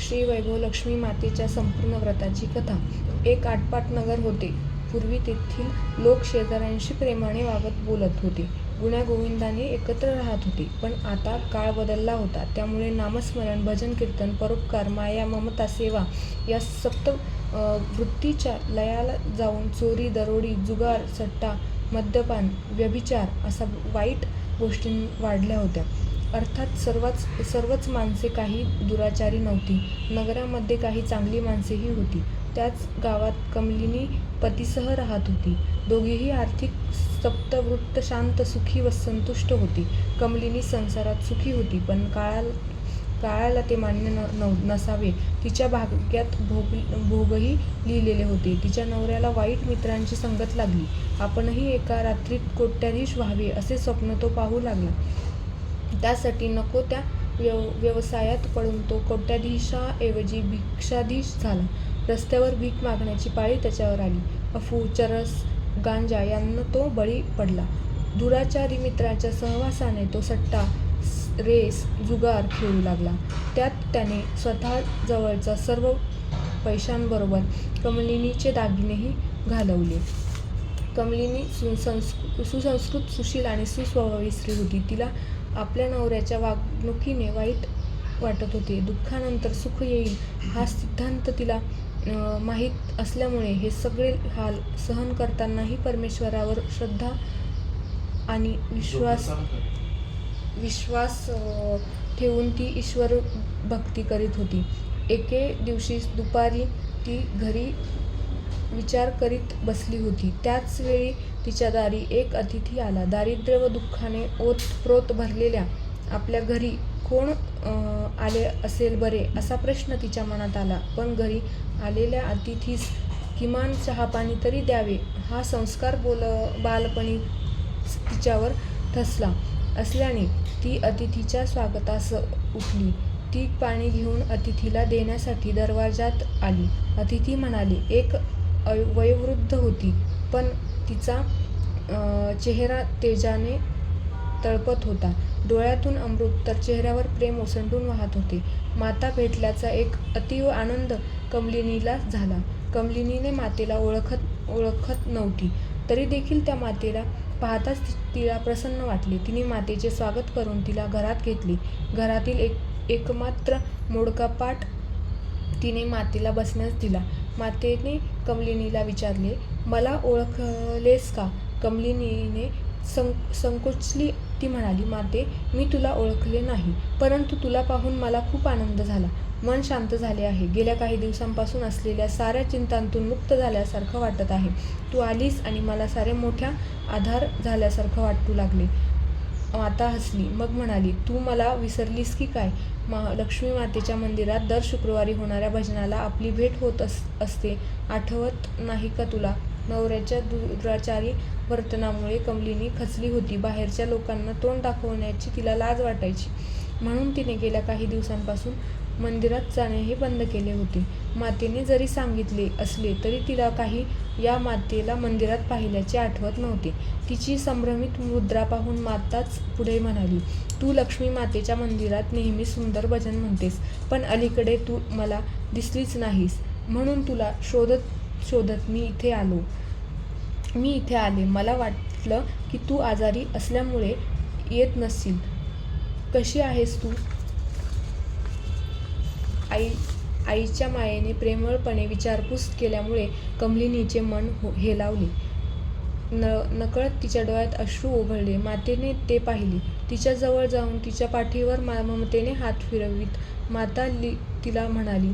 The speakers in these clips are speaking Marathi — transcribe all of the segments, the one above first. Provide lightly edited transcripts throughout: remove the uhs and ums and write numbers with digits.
श्री वैभव लक्ष्मी मातेच्या संपूर्ण व्रताची कथा. एक आटपाट नगर होते. पूर्वी तेथील लोक शेजाऱ्यांशी प्रेमाने वागत बोलत होते. गुण्यागोविंदाने एकत्र राहत होते. पण आता काळ बदलला होता. त्यामुळे नामस्मरण, भजन कीर्तन, परोपकार, माया, ममता, सेवा या सप्त वृत्तीच्या लयाला जाऊन चोरी, दरोडी, जुगार, सट्टा, मद्यपान, व्यभिचार अशा वाईट गोष्टी वाढल्या होत्या. अर्थात सर्वच माणसे काही दुराचारी नव्हती. नगरामध्ये काही चांगली माणसेही होती. त्याच गावात कमलिनी पतीसह राहत होती. दोघीही आर्थिक सप्तवृत्त, शांत, सुखी व संतुष्ट होती. कमलिनी संसारात सुखी होती, पण काळाला ते मान्य नसावे. तिच्या भाग्यात भोगही लिहिलेले होते. तिच्या नवऱ्याला वाईट मित्रांची संगत लागली. आपणही एका रात्रीत कोट्याधीश व्हावे असे स्वप्न तो पाहू लागला. त्यासाठी नको त्या व्यवसायात पडून तो कोट्याधीशाऐवजी भिक्षाधीश झाला. रस्त्यावर भीक मागण्याची पाळी त्याच्यावर आली. अफू, चरस, गांजा यांना तो बळी पडला. दुराचारी मित्रांच्या सहवासाने तो सट्टा, रेस, जुगार खेळू लागला. त्यात त्याने स्वतः जवळच्या सर्व पैशांबरोबर कमलिनीचे दागिनेही घालवले. कमलिनी सुसंस्कृत, सुशील आणि सुस्वभावी स्त्री होती. तिला आपल्या नवऱ्याच्या वागणुकीने वाईट वाटत होते. दुःखानंतर सुख येईल हा सिद्धांत तिला माहीत असल्यामुळे हे सगळे हाल सहन करतानाही परमेश्वरावर श्रद्धा आणि विश्वास ठेवून ती ईश्वर भक्ती करीत होती. एके दिवशी दुपारी ती घरी विचार करीत बसली होती. त्याच वेळी तिच्या दारी एक अतिथी आला. दारिद्र्य व दुःखाने ओतप्रोत भरलेल्या आपल्या घरी कोण आले असेल बरे असा प्रश्न तिच्या मनात आला. पण घरी आलेल्या अतिथीस किमान चहापाणी तरी द्यावे हा संस्कार बालपणी तिच्यावर ठसला असल्याने ती अतिथीच्या स्वागतास उठली. ती पाणी घेऊन अतिथीला देण्यासाठी दरवाजात आली. अतिथी म्हणाली. एक वयोवृद्ध होती, पण तिचा चेहरा तेजाने तळपत होता. डोळ्यातून अमृत तर चेहऱ्यावर प्रेम ओसंडून वाहत होते. माता भेटल्याचा एक अतीव आनंद कमलिनीला झाला. कमलिनीने मातेला ओळखत नव्हती, तरी देखील त्या मातेला पाहताच तिला प्रसन्न वाटले. तिने मातेचे स्वागत करून तिला घरात घेतले. घरातील एकमात्र मोडका पाट तिने मातेला बसण्यास दिला. मातेने कमलिनीला विचारले, मला ओळखलेस का? कमलिनीने संकोचली. ती म्हणाली, माते, मी तुला ओळखले नाही, परंतु तुला पाहून मला खूप आनंद झाला. मन शांत झाले आहे. गेल्या काही दिवसांपासून असलेल्या साऱ्या चिंतांतून मुक्त झाल्यासारखं वाटत आहे. तू आलीस आणि मला सारे मोठ्या आधार झाल्यासारखं वाटू लागले. माता हसली. मग म्हणाली, तू मला विसरलीस की काय? लक्ष्मी मातेच्या मंदिरात दर शुक्रवारी होणाऱ्या भजनाला आपली भेट होत असते, आठवत नाही का तुला? नवऱ्याच्या दुराचारी वर्तनामुळे कमलिनी खचली होती. बाहेरच्या लोकांना तोंड दाखवण्याची तिला लाज वाटायची. म्हणून तिने गेल्या काही दिवसांपासून मंदिरात जाणेही बंद केले होते. मातेने जरी सांगितले असले तरी तिला काही या मातेला मंदिरात पाहिल्याचे आठवत नव्हते. तिची संभ्रमित मुद्रा पाहून माताच पुढे म्हणाली, तू लक्ष्मी मातेच्या मंदिरात नेहमी सुंदर भजन म्हणतेस, पण अलीकडे तू मला दिसलीच नाहीस. म्हणून तुला शोधत मी इथे आले. मला वाटलं की तू आजारी असल्यामुळे येत नसशील. कशी आहेस तू? आईच्या मायेने प्रेमळपणे विचारपूस केल्यामुळे कमलिनीचे मन हेलावले. नकळत तिच्या डोळ्यात अश्रू ओघळले. मातेने ते पाहिले. तिच्या जवळ जाऊन तिच्या पाठीवर ममतेने हात फिरवीत माता तिला म्हणाली,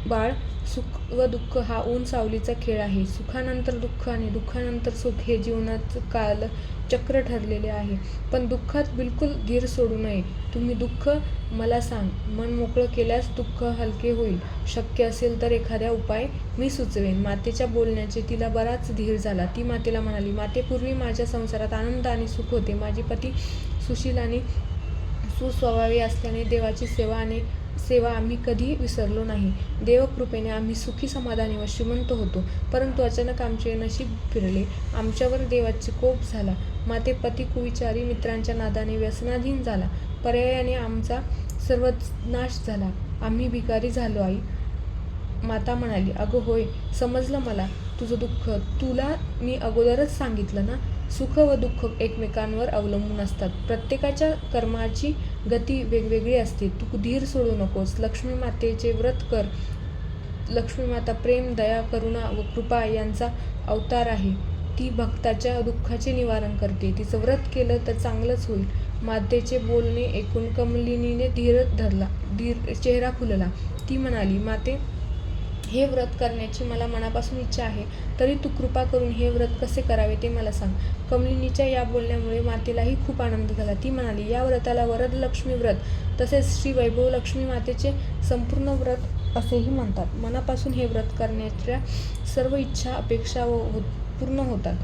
बाळ, सुख व दुःख हा ऊन सावलीचा खेळ आहे. सुखानंतर दुःख आणि दुःखानंतर सुख हे जीवनाचं कालचक्र ठरलेले आहे. पण दुःखात बिलकुल धीर सोडू नये. तुम्ही दुःख मला सांग. मन मोकळं केल्यास दुःख हलके होईल. शक्य असेल तर एखादा उपाय मी सुचवेन. मातेच्या बोलण्याचे तिला बराच धीर झाला. ती मातेला म्हणाली, माते, पूर्वी माझ्या संसारात आनंद आणि सुख होते. माझे पती सुशील आणि सुस्वभावी असल्याने देवाची सेवा आम्ही कधी विसरलो नाही. देवकृपेने आम्ही सुखी, समाधानी व श्रीमंत होतो. परंतु अचानक आमचे नशीब फिरले. आमच्यावर देवाचा कोप झाला. माते, पती कुविचारी मित्रांच्या नादाने व्यसनाधीन झाला. पर्यायाने आमचा सर्वच नाश झाला. आम्ही भिकारी झालो आई. माता म्हणाली, अगं होय, समजलं मला तुझं दुःख. तुला मी अगोदरच सांगितलं ना, सुख व दुःख एकमेकांवर अवलंबून असतात. प्रत्येकाच्या कर्माची गती वेगवेगळी असते. तू धीर सोडू नकोस. लक्ष्मी मातेचे व्रत कर. लक्ष्मी माता प्रेम, दया, करुणा व कृपा यांचा अवतार आहे. ती भक्ताच्या दुःखाचे निवारण करते. तिचं व्रत केलं तर चांगलंच होईल. मातेचे बोलणे ऐकून कमलिनीने चेहरा फुलला. ती म्हणाली, माते, हे व्रत करण्याची मला मनापासून इच्छा आहे. तरी तू कृपा करून हे व्रत कसे करावे ते मला सांग. कमलिनीच्या या बोलण्यामुळे मातेलाही खूप आनंद झाला. ती म्हणाली, या व्रताला वरदलक्ष्मी व्रत तसेच श्री वैभवलक्ष्मी मातेचे संपूर्ण व्रत असेही म्हणतात. मनापासून हे व्रत करण्याच्या सर्व इच्छा, अपेक्षा पूर्ण होतात.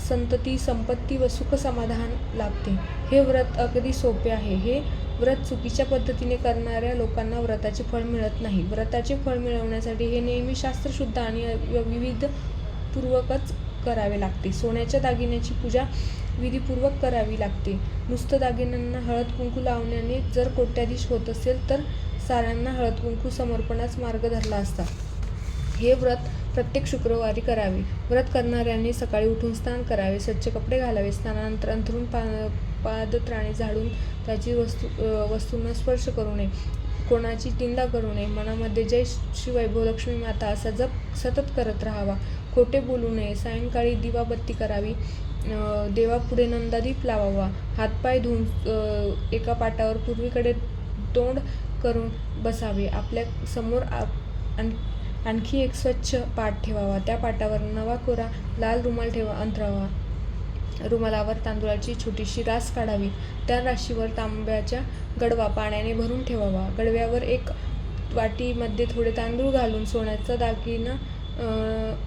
संतती, संपत्ती व सुख समाधान लाभते. हे व्रत अगदी सोपे आहे. हे व्रत चुकीच्या पद्धतीने करणाऱ्या लोकांना व्रताचे फळ मिळत नाही. व्रताचे फळ मिळवण्यासाठी हे नेहमी शास्त्रशुद्ध आणि विधीपूर्वकच करावे लागते. सोन्याच्या दागिन्याची पूजा विधीपूर्वक करावी लागते. नुसतं दागिन्यांना हळद कुंकू लावण्याने जर कोट्याधीश होत असेल तर साऱ्यांना हळद कुंकू समर्पणाचा मार्ग धरला असता. हे व्रत प्रत्येक शुक्रवारी करावे. व्रत करणाऱ्यांनी सकाळी उठून स्नान करावे, स्वच्छ कपडे घालावे, स्नानानंतर अंथरूण पादत्राणे झाडून त्याची वस्तूंना स्पर्श करू नये, कोणाची निंदा करू नये. मनामध्ये जय श्री वैभवलक्ष्मी माता असा जप सतत करत राहावा. खोटे बोलू नये. सायंकाळी दिवाबत्ती करावी. देवापुढे नंदादीप लावावा. हातपाय धुवून एका पाटावर पूर्वेकडे तोंड करून बसावे. आपल्या समोर आणखी एक स्वच्छ पाट ठेवावा. त्या पाटावर नवा कोरा लाल रुमाल अंथरावा. रुमालावर तांदूळाची छोटीशी रास काढावी. त्या राशीवर तांब्याच्या गडवा पाण्याने भरून ठेवावा. गडव्यावर एक वाटीमध्ये थोडे तांदूळ घालून सोन्याचा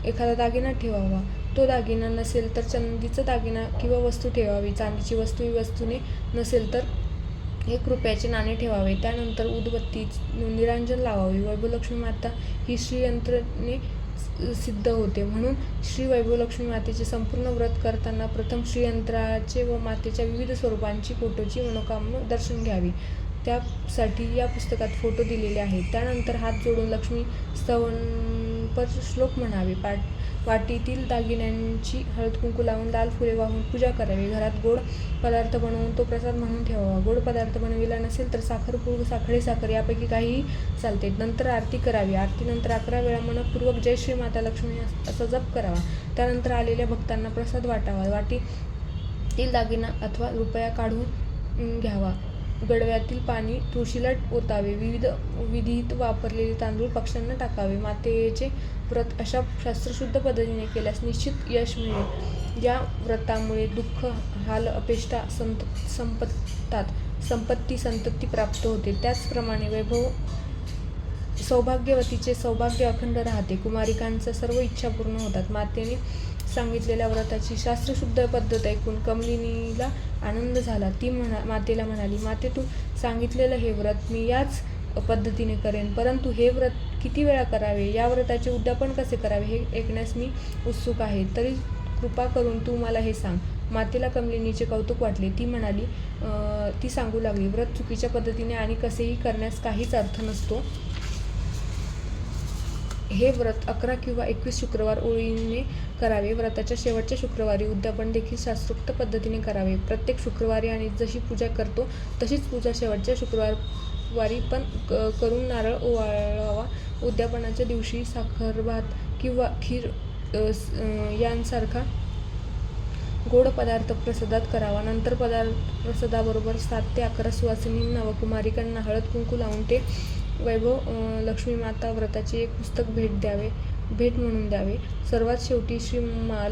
एखादा दागिना ठेवावा. तो दागिना नसेल तर चांदीचा दागिना किंवा वस्तू ठेवावी. चांदीची वस्तूने नसेल तर ₹1 नाणे ठेवावे. त्यानंतर उदबत्ती निरांजन लावावे. वैभवलक्ष्मी माता ही श्रीयंत्राने सिद्ध होते. म्हणून श्री वैभवलक्ष्मी मातेचे संपूर्ण व्रत करताना प्रथम श्रीयंत्राचे व मातेच्या विविध स्वरूपांची फोटोची मनोकामना दर्शन घ्यावे. त्यासाठी या पुस्तकात फोटो दिलेले आहेत. त्यानंतर हात जोडून लक्ष्मी स्तवनपर श्लोक म्हणावे. वाटीतील दागिन्यांची हळद कुंकू लावून लाल फुले वाहून पूजा करावी. घरात गोड पदार्थ बनवून तो प्रसाद म्हणून ठेवावा. गोड पदार्थ बनविला नसेल तर साखर, पूड, खडी साखर यापैकी काहीही चालते. नंतर आरती करावी. आरतीनंतर 11 वेळा मनपूर्वक जय श्री माता लक्ष्मी असा जप करावा. त्यानंतर आलेल्या भक्तांना प्रसाद वाटावा. वाटीतील दागिना अथवा रुपया काढून घ्यावा. गडव्यातील पाणी तुळशीला ओतावे. विधीत वापरलेले तांदूळ पक्ष्यांना टाकावे. मातेचे व्रत अशा शास्त्रशुद्ध पद्धतीने केल्यास निश्चित यश मिळेल. या व्रतामुळे दुःख, हाल, अपेष्टा संपत्ती, संतती प्राप्त होते. त्याचप्रमाणे सौभाग्यवतीचे सौभाग्य अखंड राहते. कुमारिकांच्या सर्व इच्छा पूर्ण होतात. मातेने सांगितलेल्या व्रताची शास्त्रशुद्ध पद्धत ऐकून कमलिनीला आनंद झाला. ती मातेला म्हणाली, माते, तू सांगितलेलं हे व्रत मी याच पद्धतीने करेन. परंतु हे व्रत किती वेळा करावे, या व्रताचे उद्यापन कसे करावे हे ऐकण्यास मी उत्सुक आहे. तरी कृपा करून तू मला हे सांग. मातेला कमलिनीचे कौतुक वाटले. ती सांगू लागली, व्रत चुकीच्या पद्धतीने आणि कसेही करण्यास काहीच अर्थ नसतो. हे व्रत 11 किंवा 21 शुक्रवार ओळीने करावे. व्रताच्या शेवटच्या शुक्रवारी उद्यापन देखील शास्त्रोक्त पद्धतीने करावे. प्रत्येक शुक्रवारी आणि जशी पूजा करतो तशीच पूजा शेवटच्या शुक्रवारी पण करून नारळ ओवाळावा. उद्यापनाच्या दिवशी साखरभात किंवा खीर यांसारखा गोड पदार्थ प्रसादात करावा. नंतर प्रसादाबरोबर 7 ते 11 सुवासिनींना व कुमारिकांना हळद कुंकू लावून ते वैभव लक्ष्मी माता व्रताचे एक पुस्तक भेट म्हणून द्यावे. सर्वात शेवटी श्री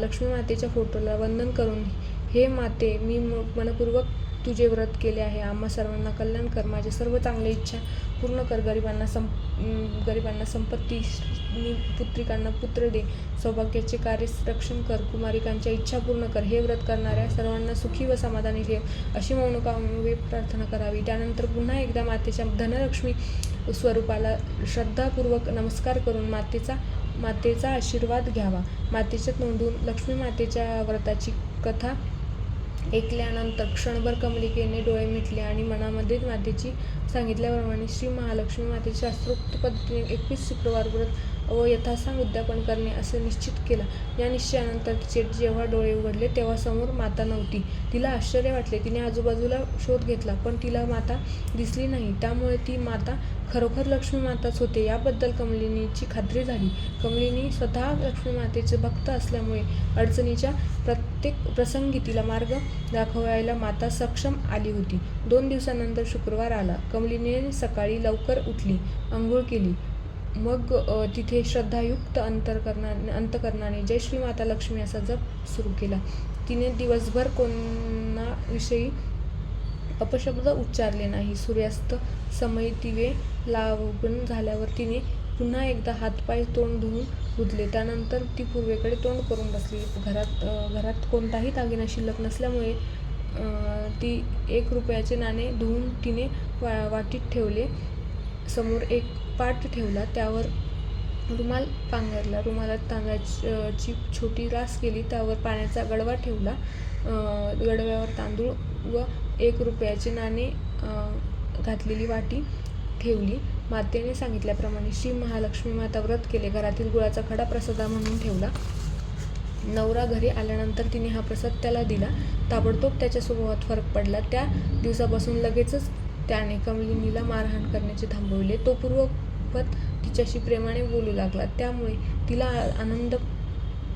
लक्ष्मी मातेच्या फोटोला वंदन करून, हे माते, मी मनपूर्वक तुझे व्रत केले आहे. आम्हा सर्वांना कल्याण कर. माझ्या सर्व चांगल्या इच्छा पूर्ण कर. गरिबांना संपत्ती, पुत्रिकांना पुत्र दे. सौभाग्याचे कार्य रक्षण कर. कुमारिकांच्या इच्छा पूर्ण कर. हे व्रत करणाऱ्या सर्वांना सुखी व समाधानी ठेव, अशी मनोकामने प्रार्थना करावी. त्यानंतर पुन्हा एकदा मातेच्या धनलक्ष्मी स्वरूपाला श्रद्धापूर्वक नमस्कार करून मातेचा आशीर्वाद घ्यावा. मातेच्या तोंडून लक्ष्मी मातेच्या व्रताची कथा ऐकल्यानंतर क्षणभर कमलिकेने डोळे मिटले आणि मनामध्ये मातेची सांगितल्याप्रमाणे श्री महालक्ष्मी मातेचे शास्त्रोक्त पद्धतीने 21 शुक्रवार व्रत व यथासांग उद्यापन करणे असे निश्चित केला. या निश्चयानंतर तिचे जेव्हा डोळे उघडले तेव्हा समोर माता नव्हती. तिला आश्चर्य वाटले. तिने आजूबाजूला शोध घेतला पण तिला माता दिसली नाही. त्यामुळे ती माता खरोखर लक्ष्मी माताच होते याबद्दल कमलिनीची खात्री झाली. कमलिनी स्वतः लक्ष्मी मातेचे भक्त असल्यामुळे अडचणीच्या प्रत्येक प्रसंगी तिला मार्ग दाखवायला माता सक्षम आली होती. 2 दिवसांनंतर शुक्रवार आला. कमलिनीने सकाळी लवकर उठली, अंघोळ केली. मग तिथे श्रद्धायुक्त अंतकरणाने जय श्री माता लक्ष्मी असा जप सुरू केला. तिने दिवसभर कोणाविषयी अपशब्द उच्चारले नाही. सूर्यास्त समयी दिवे लावून झाल्यावर तिने पुन्हा एकदा हातपाय तोंड धुतले. त्यानंतर ती पूर्वेकडे तोंड करून बसली. घरात कोणताही दागिना शिल्लक नसल्यामुळे ती 1 रुपयाचे नाणे धुवून तिने वाटीत ठेवले. समोर एक पाट ठेवला, त्यावर रुमाल पांघरला. रुमालात तांदळाची छोटी रास केली, त्यावर पाण्याचा गडवा ठेवला. गडव्यावर तांदूळ व 1 रुपयाचे नाणे घातलेली वाटी ठेवली. मातेने सांगितल्याप्रमाणे श्री महालक्ष्मी माता व्रत केले. घरातील गुळाचा खडा प्रसादा म्हणून ठेवला. नवरा घरी आल्यानंतर तिने हा प्रसाद त्याला दिला. ताबडतोब त्याच्या स्वभावात फरक पडला. त्या दिवसापासून लगेचच त्याने कमलिनीला मारहाण करण्याचे थांबवले. तो पूर्ववत तिच्याशी प्रेमाने बोलू लागला. त्यामुळे तिला आनंद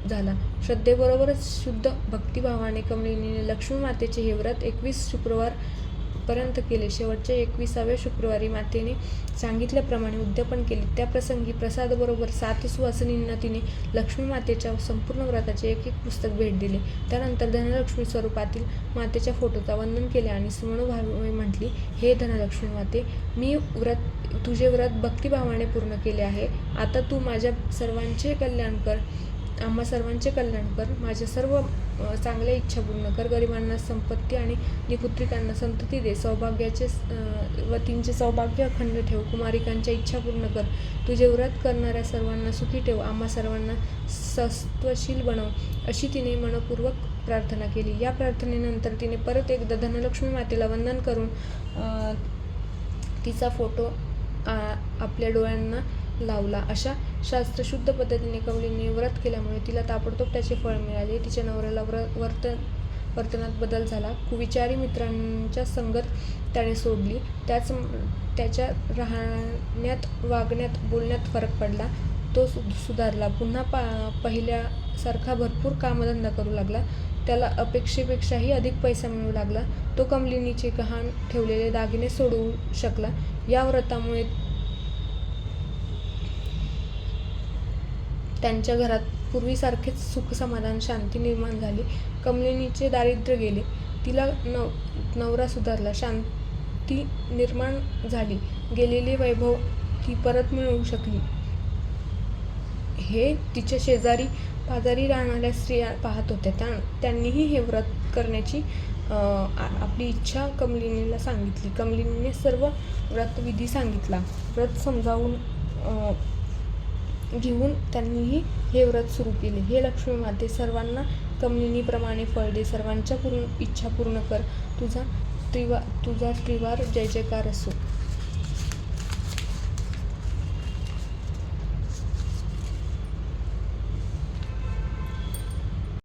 झाला. श्रद्धेबरोबरच शुद्ध भक्तिभावाने कमलिनीने लक्ष्मी मातेचे हे व्रत 21 शुक्रवार पर्यंत केले. शेवटच्या 21व्या शुक्रवारी मातेने सांगितल्याप्रमाणे उद्यापन केले. त्या प्रसंगी प्रसादाबरोबर 7 सुवासिनींना तिने लक्ष्मी मातेच्या संपूर्ण व्रताचे एक पुस्तक भेट दिले. त्यानंतर धनलक्ष्मी स्वरूपातील मातेच्या फोटोचा वंदन केले आणि मनोभावे म्हटली, हे धनलक्ष्मी माते, मी तुझे व्रत भक्तिभावाने पूर्ण केले आहे. आता तू माझ्या सर्वांचे कल्याण कर, आम्हा सर्वांचे कल्याण कर. माझ्या सर्व चांगल्या इच्छा पूर्ण कर. गरिबांना संपत्ती आणि निपुत्रिकांना संतती दे. वतींचे सौभाग्य अखंड ठेव. कुमारिकांच्या इच्छा पूर्ण कर. तुझे व्रत करणाऱ्या सर्वांना सुखी ठेव. आम्हा सर्वांना सत्वशील बनव, अशी तिने मनपूर्वक प्रार्थना केली. या प्रार्थनेनंतर तिने परत एकदा धनलक्ष्मी मातेला वंदन करून तिचा फोटो आपल्या डोळ्यांना लावला. अशा शास्त्रशुद्ध पद्धतीने कमलिनीने व्रत केल्यामुळे तिला ताबडतोब त्याचे फळ मिळाले. तिच्या नवऱ्याला वर्तनात बदल झाला. कुविचारी मित्रांच्या संगत त्याने सोडली. त्याच्या राहण्यात, वागण्यात, बोलण्यात फरक पडला. तो सुधारला. पुन्हा पहिल्यासारखा भरपूर कामधंदा करू लागला. त्याला अपेक्षेपेक्षाही अधिक पैसा मिळू लागला. तो कमलिनीचे गहाण ठेवलेले दागिने सोडवू शकला. या व्रतामुळे त्यांच्या घरात पूर्वीसारखेच सुख, समाधान, शांती निर्माण झाली. कमलिनीचे दारिद्र्य गेले. तिला नवरा सुधारला. शांती निर्माण झाली. गेलेले वैभव ती परत मिळवू शकली. हे तिच्या शेजारी पाजारी राहणाऱ्या स्त्रिया पाहत होत्या. त्यांनीही हे व्रत करण्याची आपली इच्छा कमलिनीला सांगितली. कमलिनीने सर्व व्रतविधी सांगितला. व्रत समजावून घेऊन त्यांनीही हे व्रत सुरू केले. हे लक्ष्मी माते, सर्वांना कमलिनीप्रमाणे फळ दे. सर्वांच्या इच्छा पूर्ण कर. तुझा त्रिवार जय जयकार असो.